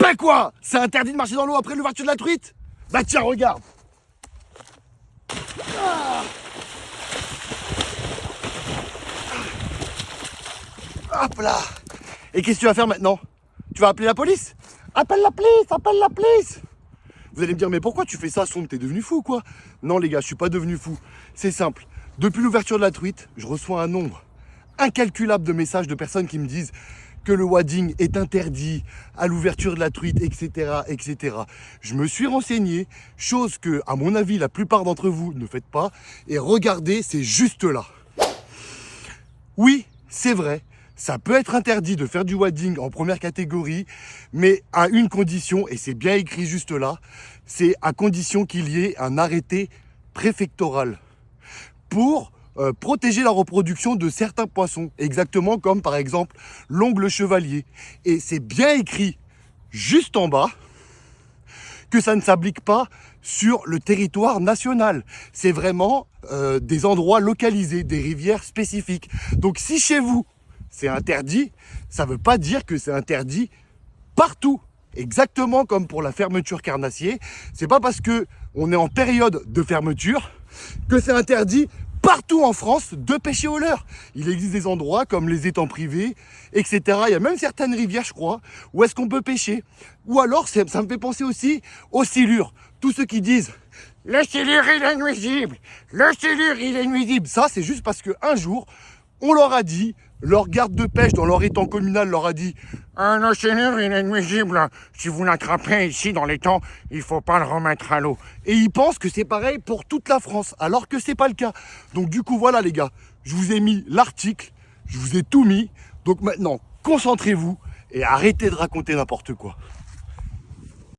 Bah quoi? C'est interdit de marcher dans l'eau après l'ouverture de la truite? Bah tiens, regarde. Hop là. Et qu'est-ce que tu vas faire maintenant? Tu vas appeler la police? Appelle la police, appelle la police. Vous allez me dire, mais pourquoi tu fais ça, Sombre? T'es devenu fou, quoi? Non, les gars, je suis pas devenu fou. C'est simple. Depuis l'ouverture de la truite, je reçois un nombre incalculable de messages de personnes qui me disent que le wading est interdit à l'ouverture de la truite, etc., etc. Je me suis renseigné, chose que, à mon avis, la plupart d'entre vous ne faites pas. Et regardez, c'est juste là. Oui, c'est vrai. Ça peut être interdit de faire du wading en première catégorie, mais à une condition, et c'est bien écrit juste là, c'est à condition qu'il y ait un arrêté préfectoral pour protéger la reproduction de certains poissons, exactement comme par exemple l'ongle chevalier. Et c'est bien écrit juste en bas que ça ne s'applique pas sur le territoire national. C'est vraiment des endroits localisés, des rivières spécifiques. Donc si chez vous, c'est interdit, ça ne veut pas dire que c'est interdit partout. Exactement comme pour la fermeture carnassier. C'est pas parce que on est en période de fermeture que c'est interdit partout en France de pêcher au leurre. Il existe des endroits comme les étangs privés, etc. Il y a même certaines rivières, je crois, où est-ce qu'on peut pêcher. Ou alors, ça me fait penser aussi aux silures. Tous ceux qui disent « Le silure, il est nuisible. Le silure, il est nuisible. » Ça, c'est juste parce qu'un jour, on leur a dit, leur garde de pêche dans leur étang communal leur a dit « Le silure, il est nuisible. Si vous l'attrapez ici dans l'étang, il ne faut pas le remettre à l'eau. » Et ils pensent que c'est pareil pour toute la France, alors que c'est pas le cas. Donc du coup, voilà les gars, je vous ai mis l'article, je vous ai tout mis. Donc maintenant, concentrez-vous et arrêtez de raconter n'importe quoi.